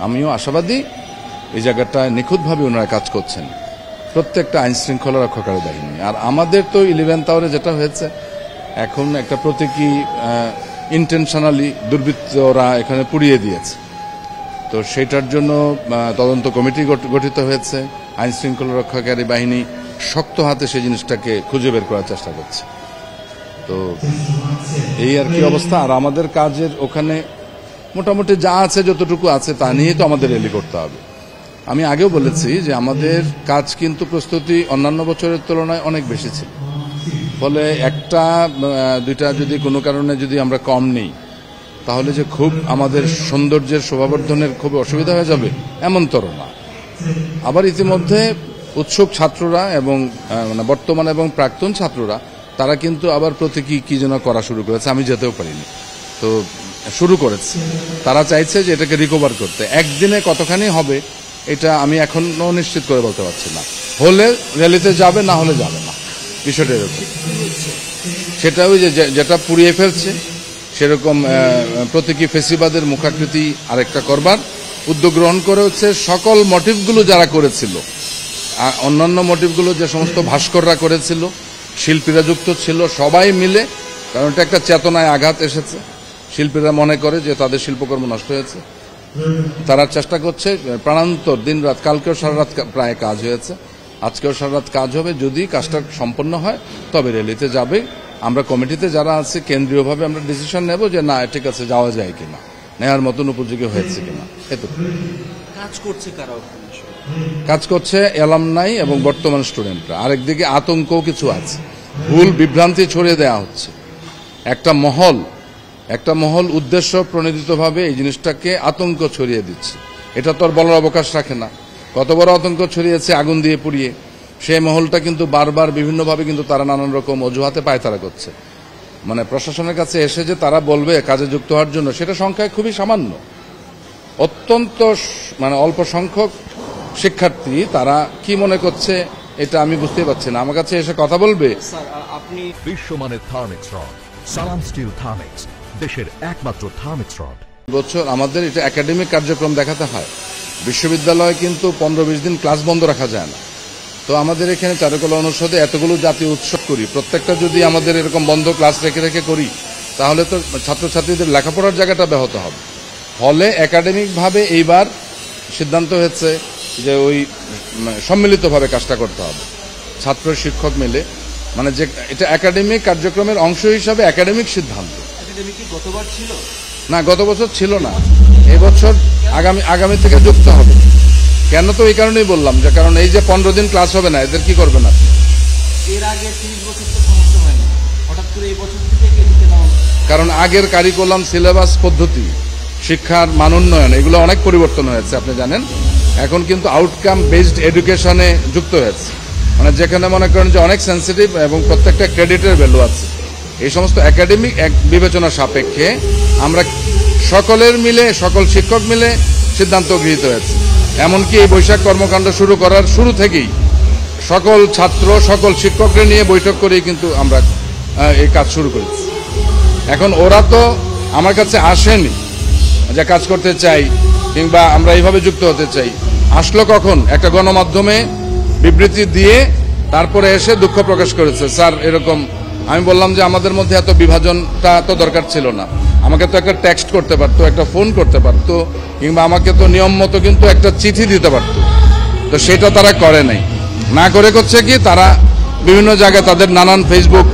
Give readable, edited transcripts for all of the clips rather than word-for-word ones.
আমিও আশাবাদী এই জায়গাটায় নিখুঁতভাবে ওনারা কাজ করছেন, প্রত্যেকটা আইন শৃঙ্খলা রক্ষাকারী বাহিনী। আর আমাদের তো 11th আওয়ারে যেটা হয়েছে, এখন একটা প্রতীকী ইন্টেনশনালি দুর্বৃত্তরা এখানে পুড়িয়ে দিয়েছে, তো সেটার জন্য তদন্ত কমিটি গঠিত হয়েছে। আইন শৃঙ্খলা রক্ষাকারী বাহিনী শক্ত হাতে সেই জিনিসটাকে খুঁজে বের করার চেষ্টা করছে। তো এই আর কি অবস্থা। আর আমাদের কাজের ওখানে মোটামুটি যা আছে, যতটুকু আছে তা নিয়েই তো আমাদের র্যালি করতে হবে। আমি আগেও বলেছি যে আমাদের কাজ কিন্তু প্রস্তুতি অন্যান্য বছরের তুলনায় অনেক বেশি ছিল, ফলে একটা দুইটা যদি কোনো কারণে যদি আমরা কম নেই, তাহলে যে খুব আমাদের সৌন্দর্যের শোভাবর্ধনের খুব অসুবিধা হয়ে যাবে এমন তর না। আবার ইতিমধ্যে উৎসুক ছাত্ররা এবং বর্তমান এবং প্রাক্তন ছাত্ররা তারা কিন্তু আবার প্রতীকী কি যেন করা শুরু করেছে, আমি যেতেও পারিনি, তো শুরু করেছে। তারা চাইছে যে এটাকে রিকভার করতে। একদিনে কতখানি হবে এটা আমি এখনো নিশ্চিত করে বলতে পারছি না। হলে র্যালিতে যাবে, না হলে যাবে না, বিষয়টা এরকম। সেটা ওই যেটা পুড়িয়ে ফেলছে সেরকম প্রতীকী ফেসিবাদের মুখাকৃতি আরেকটা করবার উদ্যোগ গ্রহণ করে হচ্ছে। সকল মোটিভগুলো যারা করেছিল, অন্যান্য মোটিভগুলো যে সমস্ত ভাস্কররা করেছিল, শিল্পীরা যুক্ত ছিল, সবাই মিলে, কারণ এটা একটা চেতনায় আঘাত এসেছে। শিল্পীরা মনে করে যে তাদের শিল্পকর্ম নষ্ট হয়েছে, তারা চেষ্টা করছে প্রাণান্তর দিন রাত। কালকেও সারা রাত প্রায় কাজ হয়েছে, আজকেও সারা রাত কাজ হবে। যদি কাজটা সম্পন্ন হয় তবে র্যালিতে যাবে। আমরা কমিটিতে যারা আছে কেন্দ্রীয়ভাবে আমরা ডিসিশন নেব যে না ঠিক আছে, যাওয়া যায় কিনা, নেওয়ার মতন উপযোগী হয়েছে কিনা। কাজ করছে অ্যালামনাই এবং বর্তমান স্টুডেন্টরা। আরেকদিকে আতঙ্কও কিছু আছে, ভুল বিভ্রান্তি ছড়িয়ে দেওয়া হচ্ছে। একটা মহল উদ্দেশ্য প্রণোদিতভাবে এই জিনিসটাকে আতঙ্ক ছড়িয়ে দিচ্ছে। এটা তো আর বলার অবকাশ রাখে না। কত বড় আতঙ্ক ছড়িয়েছে আগুন দিয়ে পুড়িয়ে। সেই মহলটা কিন্তু বারবার বিভিন্নভাবে কিন্তু তারা নানান রকম অজুহাতে পায়তারা করছে। মানে প্রশাসনের কাছে এসে যে তারা বলবে কাজে যুক্ত হওয়ার জন্য, সেটা সংখ্যায় খুবই সামান্য। অত্যন্ত অল্প সংখ্যক শিক্ষার্থী, তারা কি মনে করছে এটা আমি বুঝতে পারছি না। আমার কাছে এসে কথা বলবে। আপনি বিশ্বমানের থার্মিক্স রড, সালাম স্টিল থার্মিক্স, দেশের একমাত্র থার্মিক্স রড। বছর আমাদের এটা একাডেমিক কার্যক্রম দেখাতে হয়। বিশ্ববিদ্যালয়ে কিন্তু 15-20 দিন ক্লাস বন্ধ রাখা যায় না। তো আমাদের এখানে চারুকলা অনুষদে এতগুলো জাতীয় উৎসব করি, প্রত্যেকটা যদি আমাদের এরকম বন্ধ ক্লাস রেখে করি, তাহলে তো ছাত্রছাত্রীদের লেখাপড়ার জায়গাটা ব্যাহত হবে। ফলে একাডেমিকভাবে এইবার সিদ্ধান্ত হয়েছে যে ওই সম্মিলিতভাবে কাজটা করতে হবে, ছাত্র শিক্ষক মিলে। যে এটা একাডেমিক কার্যক্রমের অংশ হিসাবে একাডেমিক সিদ্ধান্ত। গতবার ছিল না, গত বছর ছিল না, এবছর আগামী থেকে যুক্ত হবে। কেন? তো এই কারণেই বললাম যে কারণ এই যে 15 দিন ক্লাস হবে না, এদের কি করবেন আপনি? এর আগে 30 বছর তো সমস্যা হয়নি, হঠাৎ করে এই বছর থেকে কারণ আগের কারিকুলাম, সিলেবাস, পদ্ধতি, শিক্ষার মান উন্নয়ন, এগুলো অনেক পরিবর্তন হয়েছে আপনি জানেন। এখন কিন্তু আউটকাম বেসড এডুকেশনে যুক্ত হয়েছে, যেখানে মনে করেন যে অনেক সেন্সিটিভ এবং প্রত্যেকটা ক্রেডিটের ভ্যালু আছে। এই সমস্ত একাডেমিক বিবেচনা সাপেক্ষে আমরা সকল শিক্ষক মিলে সিদ্ধান্ত গৃহীত হয়েছে। এমনকি এই বৈশাখ কর্মকাণ্ড শুরু করার শুরু থেকেই সকল ছাত্র, সকল শিক্ষকদের নিয়ে বৈঠক করেই কিন্তু আমরা এই কাজ শুরু করেছি। এখন ওরা তো আমার কাছে আসেনি যে কাজ করতে চাই কিংবা আমরা এইভাবে যুক্ত হতে চাই। আসলো কখন? একটা গণমাধ্যমে বিবৃতি দিয়ে তারপরে এসে দুঃখ প্রকাশ করেছে, স্যার এরকম। আমি বললাম যে আমাদের মধ্যে এত বিভাজনটা তো দরকার ছিল না। আমাকে তো একটা টেক্সট করতে পারতো, একটা ফোন করতে পারতো, কিংবা আমাকে তো নিয়ম মতো কিন্তু একটা চিঠি দিতে পারতো। তো সেটা তারা করে নাই। না করে করছে কি, তারা বিভিন্ন জায়গায় তাদের নানান ফেসবুক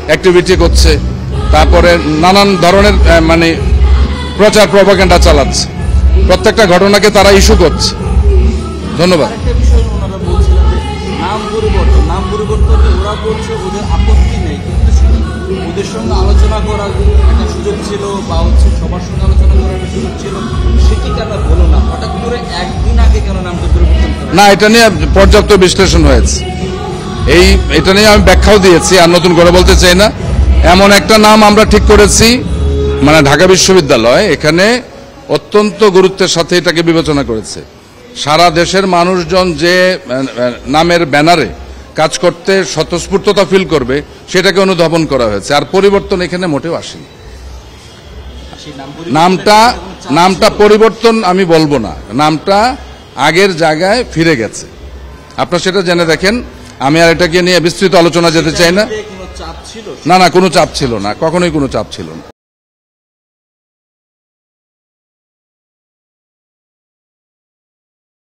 অ্যাক্টিভিটি করছে, তারপরে নানান ধরনের প্রচার প্রপাগান্ডা চালাচ্ছে। প্রত্যেকটা ঘটনাকে তারা ইস্যু করছে। ধন্যবাদ। ওদের সঙ্গে আলোচনা করার একটা সুযোগ ছিল, বা সবার সঙ্গে আলোচনা করার একটা সুযোগ ছিল, সেটি কেন হলো না? হঠাৎ করে একদিন আগে কেন নামটা পরিবর্তন? না, এটা নিয়ে পর্যাপ্ত বিশ্লেষণ হয়েছে। এটা নিয়ে আমি ব্যাখ্যাও দিয়েছি, আর নতুন করে বলতে চাই না। এমন একটা নাম আমরা ঠিক করেছি, ঢাকা বিশ্ববিদ্যালয় এখানে অত্যন্ত গুরুত্বের সাথে এটাকে বিবেচনা করেছে। সারা দেশের মানুষজন যে নামের ব্যানারে কাজ করতে স্বতঃস্ফূর্ততা ফিল করবে, সেটাকে অনুধাবন করা হয়েছে। আর পরিবর্তন এখানে মোটেও আসেনি। নামটা নামটা পরিবর্তন আমি বলবো না, নামটা আগের জায়গায় ফিরে গেছে। আপনারা সেটা জেনে দেখেন, আমি আর এটাকে নিয়ে বিস্তৃত আলোচনা যেতে চাই না। কোনো চাপ ছিল? না, কোনো চাপ ছিল না, কখনোই কোনো চাপ ছিল না।